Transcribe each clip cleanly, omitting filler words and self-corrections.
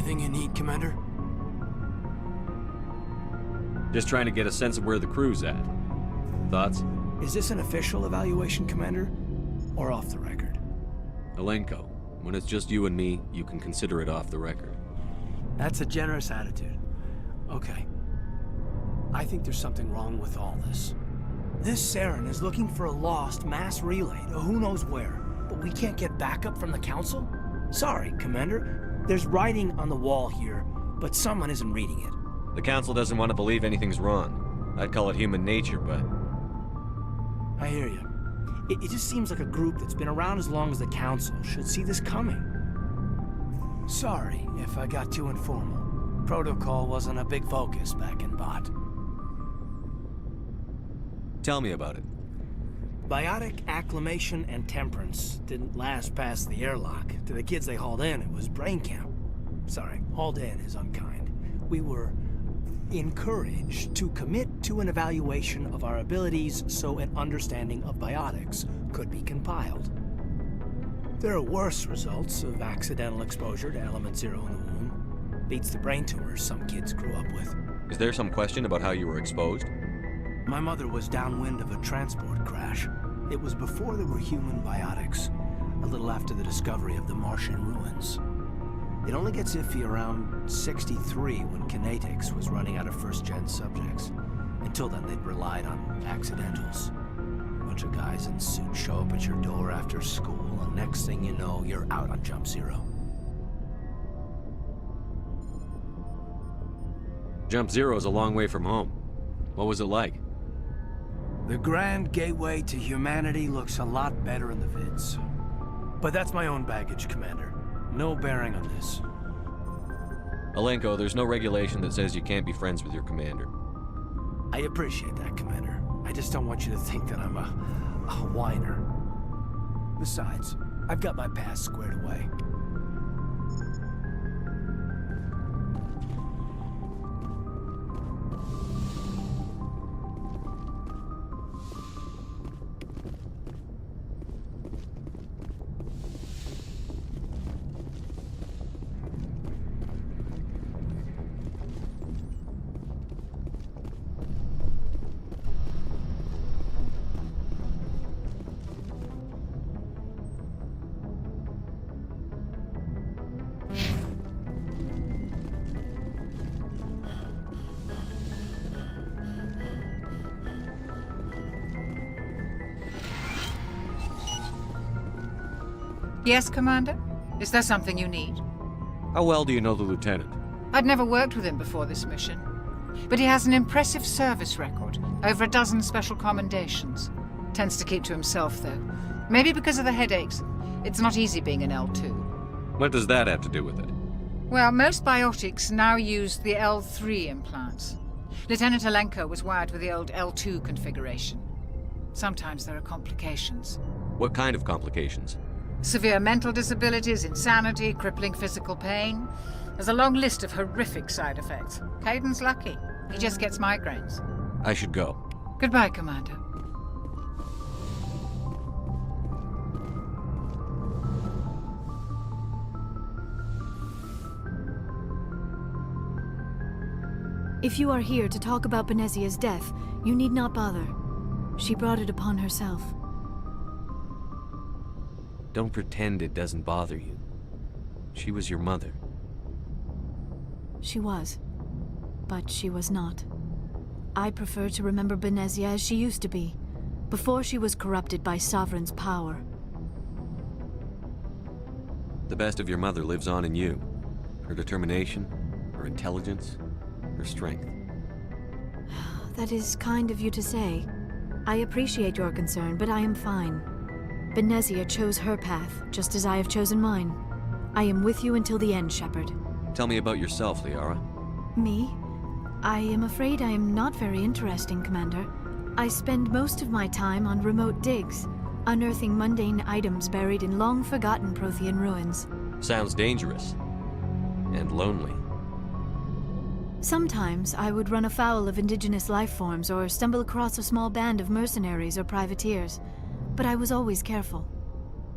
Everything you need, Commander? Just trying to get a sense of where the crew's at. Thoughts? Is this an official evaluation, Commander? Or off the record? Alenko, when it's just you and me, you can consider it off the record. That's a generous attitude. Okay. I think there's something wrong with all this. This Saren is looking for a lost mass relay to who knows where, but we can't get backup from the Council? Sorry, Commander. There's writing on the wall here, but someone isn't reading it. The Council doesn't want to believe anything's wrong. I'd call it human nature, but... I hear you. It just seems like a group that's been around as long as the Council should see this coming. Sorry if I got too informal. Protocol wasn't a big focus back in Bot. Tell me about it. Biotic acclimation and temperance didn't last past the airlock. To the kids they hauled in, it was brain camp. Sorry, hauled in is unkind. We were encouraged to commit to an evaluation of our abilities so an understanding of biotics could be compiled. There are worse results of accidental exposure to Element Zero in the womb. Beats the brain tumors some kids grew up with. Is there some question about how you were exposed? My mother was downwind of a transport crash. It was before there were human biotics, a little after the discovery of the Martian ruins. It only gets iffy around 63 when Kinetics was running out of first-gen subjects. Until then, they'd relied on accidentals. A bunch of guys in suits show up at your door after school, and next thing you know, you're out on Jump Zero. Jump Zero's a long way from home. What was it like? The grand gateway to humanity looks a lot better in the vids. But that's my own baggage, Commander. No bearing on this. Alenko, there's no regulation that says you can't be friends with your commander. I appreciate that, Commander. I just don't want you to think that I'm a whiner. Besides, I've got my past squared away. Yes, Commander? Is there something you need? How well do you know the Lieutenant? I'd never worked with him before this mission. But he has an impressive service record, over a dozen special commendations. Tends to keep to himself, though. Maybe because of the headaches. It's not easy being an L2. What does that have to do with it? Well, most biotics now use the L3 implants. Lieutenant Alenko was wired with the old L2 configuration. Sometimes there are complications. What kind of complications? Severe mental disabilities, insanity, crippling physical pain. There's a long list of horrific side effects. Caden's lucky. He just gets migraines. I should go. Goodbye, Commander. If you are here to talk about Benezia's death, you need not bother. She brought it upon herself. Don't pretend it doesn't bother you. She was your mother. She was. But she was not. I prefer to remember Benezia as she used to be, before she was corrupted by Sovereign's power. The best of your mother lives on in you. Her determination, her intelligence, her strength. That is kind of you to say. I appreciate your concern, but I am fine. Benezia chose her path, just as I have chosen mine. I am with you until the end, Shepard. Tell me about yourself, Liara. Me? I am afraid I am not very interesting, Commander. I spend most of my time on remote digs, unearthing mundane items buried in long-forgotten Prothean ruins. Sounds dangerous. And lonely. Sometimes I would run afoul of indigenous life forms or stumble across a small band of mercenaries or privateers. But I was always careful.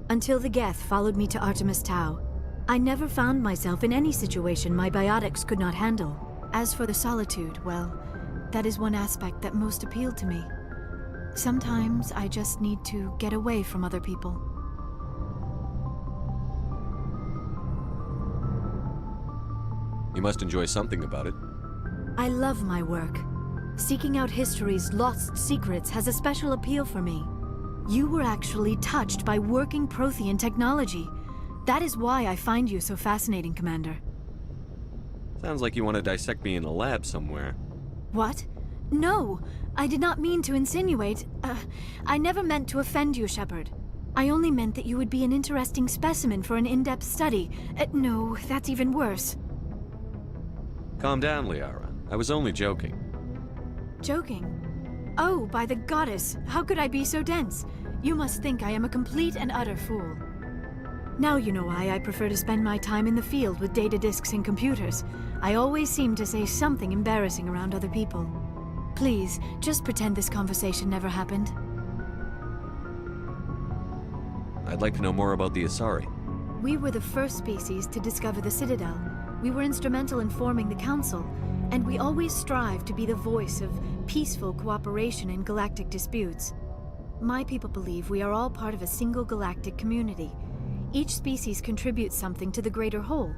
Until the Geth followed me to Artemis Tau. I never found myself in any situation my biotics could not handle. As for the solitude, well, that is one aspect that most appealed to me. Sometimes I just need to get away from other people. You must enjoy something about it. I love my work. Seeking out history's lost secrets has a special appeal for me. You were actually touched by working Prothean technology. That is why I find you so fascinating, Commander. Sounds like you want to dissect me in a lab somewhere. What? No, I did not mean to insinuate. I never meant to offend you, Shepard. I only meant that you would be an interesting specimen for an in-depth study. No, that's even worse. Calm down, Liara. I was only joking. Joking? Oh, by the goddess, how could I be so dense? You must think I am a complete and utter fool. Now you know why I prefer to spend my time in the field with data disks and computers. I always seem to say something embarrassing around other people. Please, just pretend this conversation never happened. I'd like to know more about the Asari. We were the first species to discover the Citadel. We were instrumental in forming the Council, and we always strive to be the voice of peaceful cooperation in galactic disputes. My people believe we are all part of a single galactic community. Each species contributes something to the greater whole.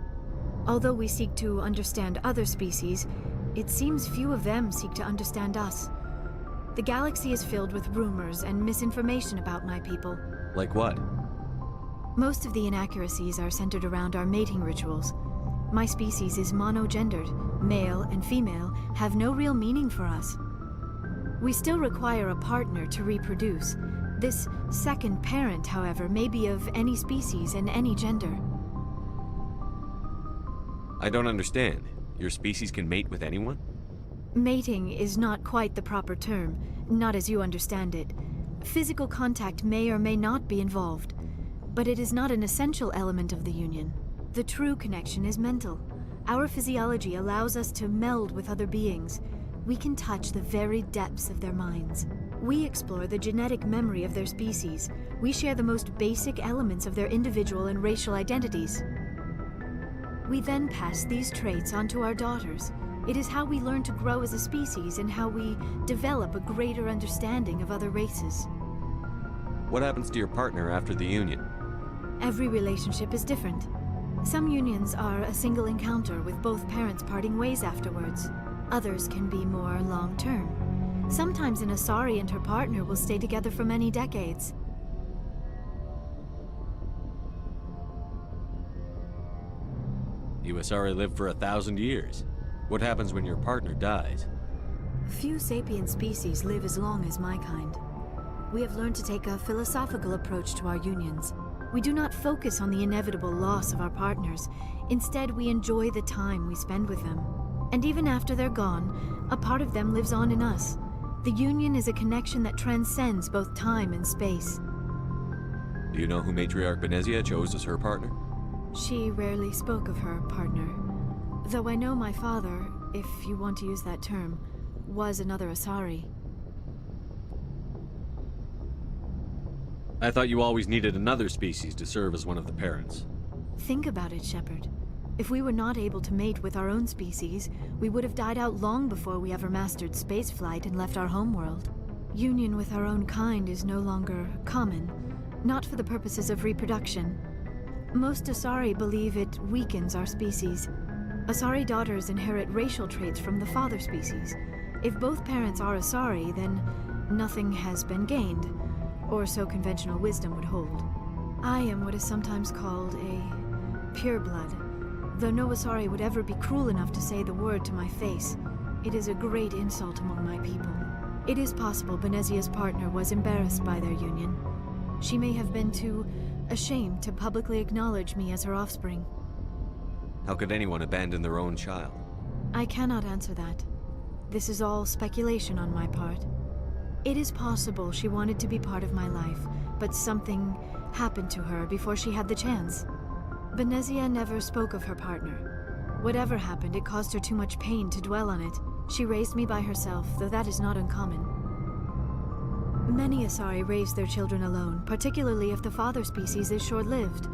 Although we seek to understand other species, it seems few of them seek to understand us. The galaxy is filled with rumors and misinformation about my people. Like what? Most of the inaccuracies are centered around our mating rituals. My species is monogendered. Male and female have no real meaning for us. We still require a partner to reproduce. This second parent, however, may be of any species and any gender. I don't understand. Your species can mate with anyone? Mating is not quite the proper term, not as you understand it. Physical contact may or may not be involved, but it is not an essential element of the union. The true connection is mental. Our physiology allows us to meld with other beings. We can touch the very depths of their minds. We explore the genetic memory of their species. We share the most basic elements of their individual and racial identities. We then pass these traits on to our daughters. It is how we learn to grow as a species and how we develop a greater understanding of other races. What happens to your partner after the union? Every relationship is different. Some unions are a single encounter with both parents parting ways afterwards. Others can be more long-term. Sometimes an Asari and her partner will stay together for many decades. You Asari live for 1,000 years. What happens when your partner dies? Few sapient species live as long as my kind. We have learned to take a philosophical approach to our unions. We do not focus on the inevitable loss of our partners. Instead, we enjoy the time we spend with them. And even after they're gone, a part of them lives on in us. The union is a connection that transcends both time and space. Do you know who Matriarch Benezia chose as her partner? She rarely spoke of her partner. Though I know my father, if you want to use that term, was another Asari. I thought you always needed another species to serve as one of the parents. Think about it, Shepard. If we were not able to mate with our own species, we would have died out long before we ever mastered spaceflight and left our homeworld. Union with our own kind is no longer common, not for the purposes of reproduction. Most Asari believe it weakens our species. Asari daughters inherit racial traits from the father species. If both parents are Asari, then nothing has been gained, or so conventional wisdom would hold. I am what is sometimes called a pureblood. Though no Asari would ever be cruel enough to say the word to my face, it is a great insult among my people. It is possible Benezia's partner was embarrassed by their union. She may have been too ashamed to publicly acknowledge me as her offspring. How could anyone abandon their own child? I cannot answer that. This is all speculation on my part. It is possible she wanted to be part of my life, but something happened to her before she had the chance. Benezia never spoke of her partner. Whatever happened, it caused her too much pain to dwell on it. She raised me by herself, though that is not uncommon. Many Asari raise their children alone, particularly if the father species is short-lived.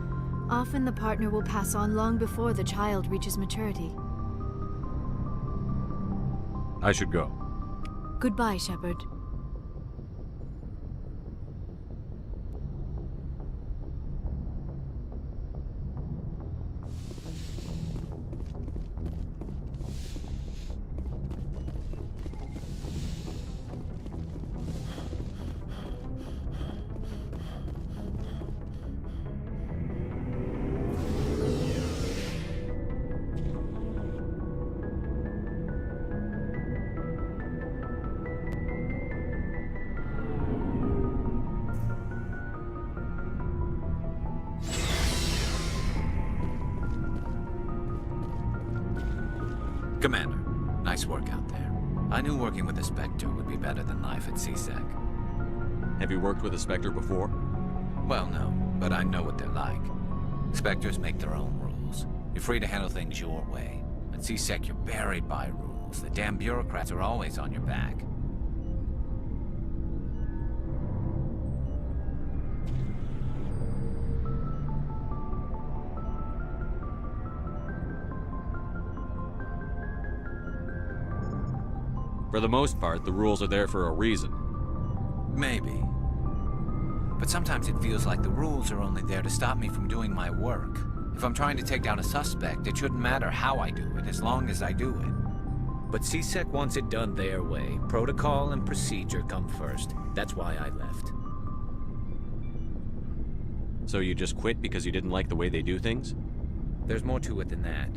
Often the partner will pass on long before the child reaches maturity. I should go. Goodbye, Shepard. Commander, nice work out there. I knew working with a Spectre would be better than life at CSEC. Have you worked with a Spectre before? Well, no, but I know what they're like. Spectres make their own rules. You're free to handle things your way. At CSEC, you're buried by rules. The damn bureaucrats are always on your back. For the most part, the rules are there for a reason. Maybe. But sometimes it feels like the rules are only there to stop me from doing my work. If I'm trying to take down a suspect, it shouldn't matter how I do it, as long as I do it. But CSEC wants it done their way. Protocol and procedure come first. That's why I left. So you just quit because you didn't like the way they do things? There's more to it than that.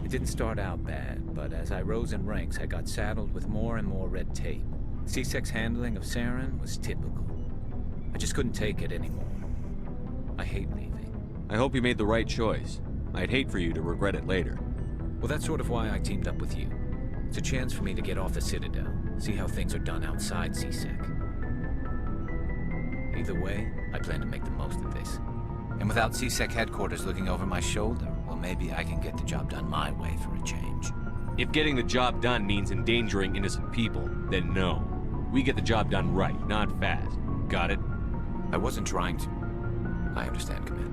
It didn't start out bad, but as I rose in ranks, I got saddled with more and more red tape. CSEC's handling of Saren was typical. I just couldn't take it anymore. I hate leaving. I hope you made the right choice. I'd hate for you to regret it later. Well, that's sort of why I teamed up with you. It's a chance for me to get off the Citadel, see how things are done outside CSEC. Either way, I plan to make the most of this. And without CSEC headquarters looking over my shoulder, well, maybe I can get the job done my way for a change. If getting the job done means endangering innocent people, then no. We get the job done right, not fast. Got it? I wasn't trying to. I understand, Commander.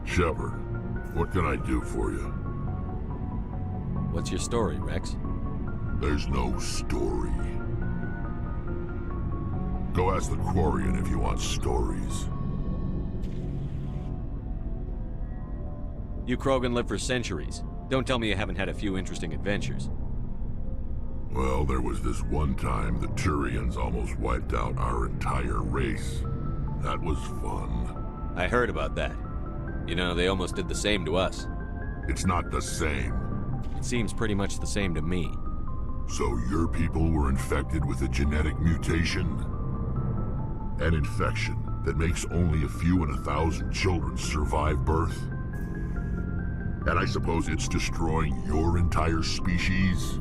Shepard, what can I do for you? What's your story, Rex? There's no story. Go ask the Quarian if you want stories. You Krogan live for centuries. Don't tell me you haven't had a few interesting adventures. Well, there was this one time the Turians almost wiped out our entire race. That was fun. I heard about that. You know, they almost did the same to us. It's not the same. It seems pretty much the same to me. So your people were infected with a genetic mutation? An infection that makes only a few in 1,000 children survive birth? And I suppose it's destroying your entire species?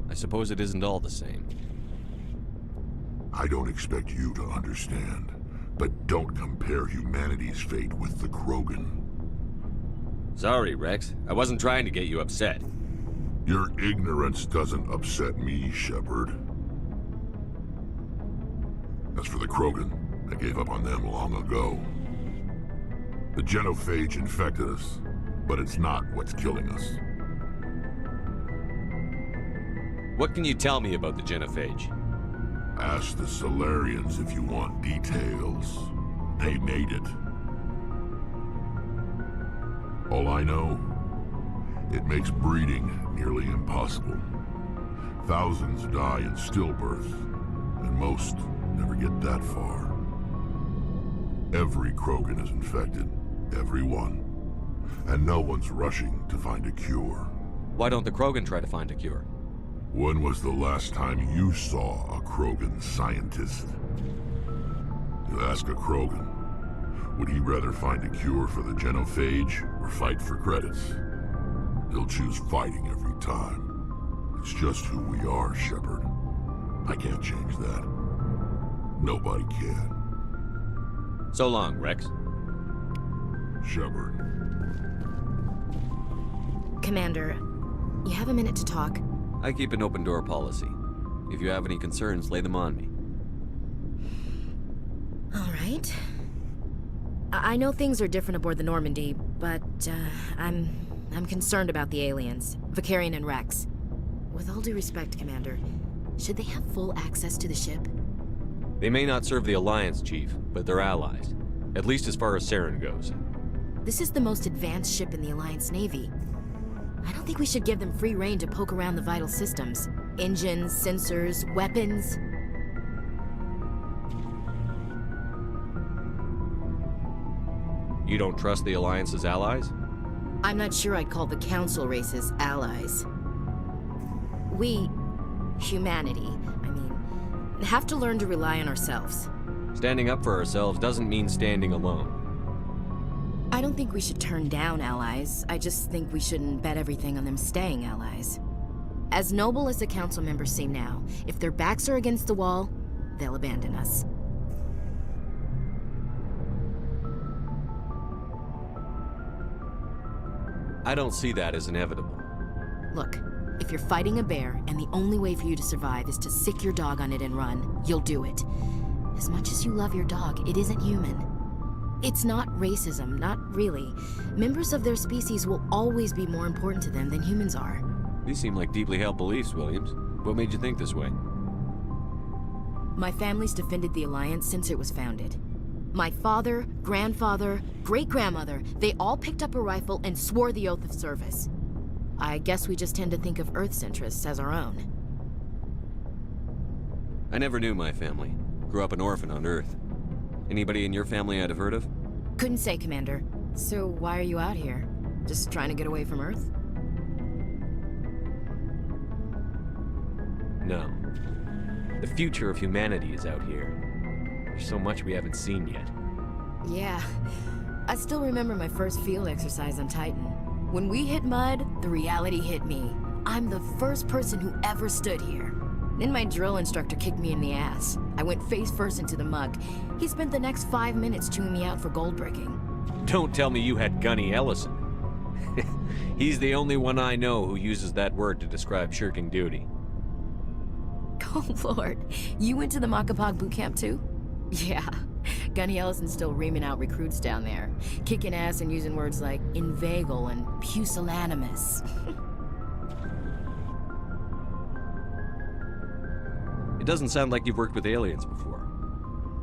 I suppose it isn't all the same. I don't expect you to understand, but don't compare humanity's fate with the Krogan. Sorry, Rex. I wasn't trying to get you upset. Your ignorance doesn't upset me, Shepard. As for the Krogan, I gave up on them long ago. The genophage infected us, but it's not what's killing us. What can you tell me about the genophage? Ask the Solarians if you want details. They made it. All I know, it makes breeding nearly impossible. Thousands die in stillbirth, and most never get that far. Every Krogan is infected, every one. And no one's rushing to find a cure. Why don't the Krogan try to find a cure? When was the last time you saw a Krogan scientist? You ask a Krogan, would he rather find a cure for the genophage or fight for credits? He'll choose fighting every time. It's just who we are, Shepard. I can't change that. Nobody can. So long, Rex. Shepard. Commander, you have a minute to talk? I keep an open door policy. If you have any concerns, lay them on me. All right. I know things are different aboard the Normandy, but I'm concerned about the aliens, Vicarian and Rex. With all due respect, Commander, should they have full access to the ship? They may not serve the Alliance, Chief, but they're allies. At least as far as Saren goes. This is the most advanced ship in the Alliance Navy. I don't think we should give them free rein to poke around the vital systems. Engines, sensors, weapons. You don't trust the Alliance's allies? I'm not sure I'd call the Council races allies. We, humanity, have to learn to rely on ourselves. Standing up for ourselves doesn't mean standing alone. I don't think we should turn down allies. I just think we shouldn't bet everything on them staying allies. As noble as the Council members seem now, if their backs are against the wall, they'll abandon us. I don't see that as inevitable. Look, if you're fighting a bear and the only way for you to survive is to sick your dog on it and run, you'll do it. As much as you love your dog, it isn't human. It's not racism, not really. Members of their species will always be more important to them than humans are. These seem like deeply held beliefs, Williams. What made you think this way? My family's defended the Alliance since it was founded. My father, grandfather, great-grandmother, they all picked up a rifle and swore the oath of service. I guess we just tend to think of Earth's interests as our own. I never knew my family. Grew up an orphan on Earth. Anybody in your family I'd have heard of? Couldn't say, Commander. So why are you out here? Just trying to get away from Earth? No. The future of humanity is out here. There's so much we haven't seen yet. Yeah. I still remember my first field exercise on Titan. When we hit mud, the reality hit me. I'm the first person who ever stood here. Then my drill instructor kicked me in the ass. I went face first into the muck. He spent the next 5 minutes chewing me out for gold bricking. Don't tell me you had Gunny Ellison. He's the only one I know who uses that word to describe shirking duty. Oh, Lord. You went to the Makapog boot camp, too? Yeah. Gunny Ellison's still reaming out recruits down there. Kicking ass and using words like inveigle and pusillanimous. It doesn't sound like you've worked with aliens before.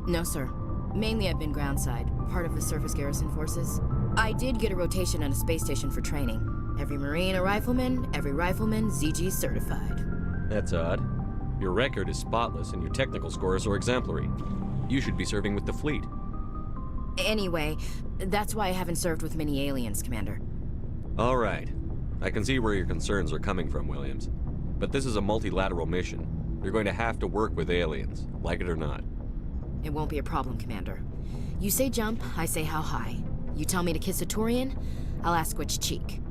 No, sir. Mainly I've been groundside, part of the surface garrison forces. I did get a rotation on a space station for training. Every Marine a rifleman, every rifleman ZG certified. That's odd. Your record is spotless and your technical scores are exemplary. You should be serving with the fleet. Anyway, that's why I haven't served with many aliens, Commander. All right. I can see where your concerns are coming from, Williams. But this is a multilateral mission. You're going to have to work with aliens, like it or not. It won't be a problem, Commander. You say jump, I say how high. You tell me to kiss a Turian, I'll ask which cheek.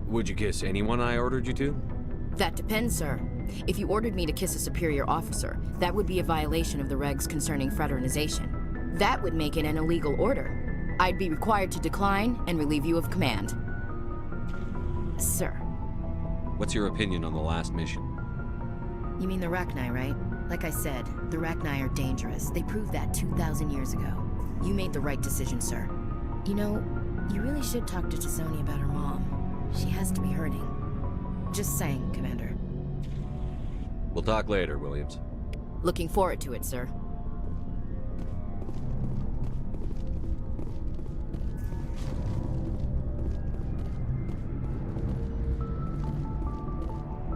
Would you kiss anyone I ordered you to? That depends, sir. If you ordered me to kiss a superior officer, that would be a violation of the regs concerning fraternization. That would make it an illegal order. I'd be required to decline and relieve you of command. Sir. What's your opinion on the last mission? You mean the Rachni, right? Like I said, the Rachni are dangerous. They proved that 2,000 years ago. You made the right decision, sir. You know, you really should talk to T'Soni about her mom. She has to be hurting. Just saying, Commander. We'll talk later, Williams. Looking forward to it, sir.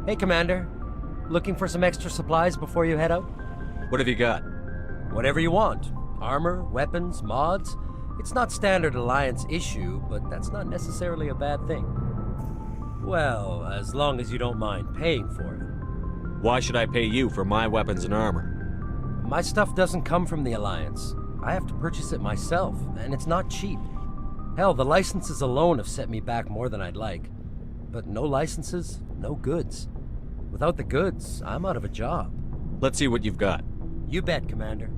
Hey, Commander. Looking for some extra supplies before you head out? What have you got? Whatever you want. Armor, weapons, mods. It's not standard Alliance issue, but that's not necessarily a bad thing. Well, as long as you don't mind paying for it. Why should I pay you for my weapons and armor? My stuff doesn't come from the Alliance. I have to purchase it myself, and it's not cheap. Hell, the licenses alone have set me back more than I'd like. But no licenses, no goods. Without the goods, I'm out of a job. Let's see what you've got. You bet, Commander.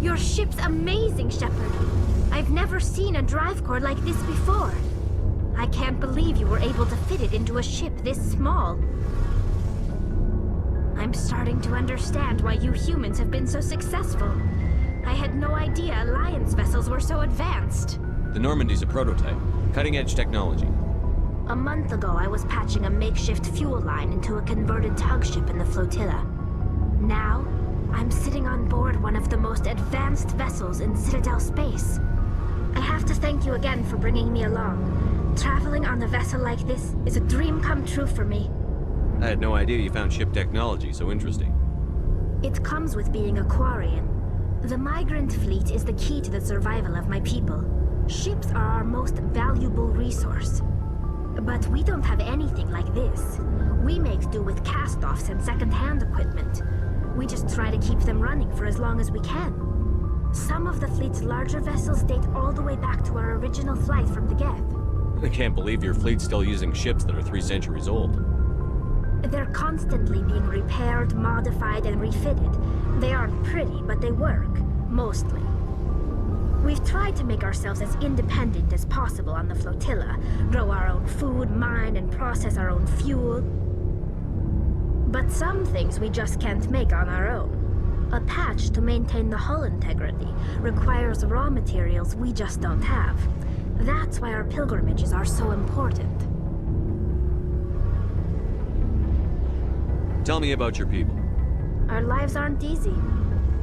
Your ship's amazing, Shepard. I've never seen a drive core like this before. I can't believe you were able to fit it into a ship this small. I'm starting to understand why you humans have been so successful. I had no idea Alliance vessels were so advanced. The Normandy's a prototype. Cutting-edge technology. A month ago, I was patching a makeshift fuel line into a converted tug ship in the flotilla. Now, I'm sitting on board one of the most advanced vessels in Citadel space. I have to thank you again for bringing me along. Traveling on a vessel like this is a dream come true for me. I had no idea you found ship technology so interesting. It comes with being a Quarian. The migrant fleet is the key to the survival of my people. Ships are our most valuable resource. But we don't have anything like this. We make do with cast-offs and second-hand equipment. We just try to keep them running for as long as we can. Some of the fleet's larger vessels date all the way back to our original flight from the Geth. I can't believe your fleet's still using ships that are 3 centuries old. They're constantly being repaired, modified, and refitted. They aren't pretty, but they work. Mostly. We've tried to make ourselves as independent as possible on the flotilla. Grow our own food, mine, and process our own fuel. But some things we just can't make on our own. A patch to maintain the hull integrity requires raw materials we just don't have. That's why our pilgrimages are so important. Tell me about your people. Our lives aren't easy.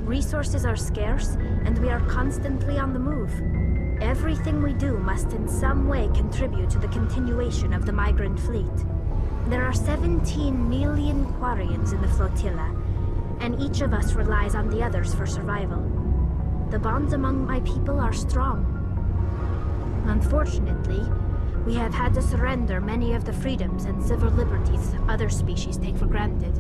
Resources are scarce, and we are constantly on the move. Everything we do must in some way contribute to the continuation of the migrant fleet. There are 17 million Quarians in the flotilla, and each of us relies on the others for survival. The bonds among my people are strong. Unfortunately, we have had to surrender many of the freedoms and civil liberties other species take for granted.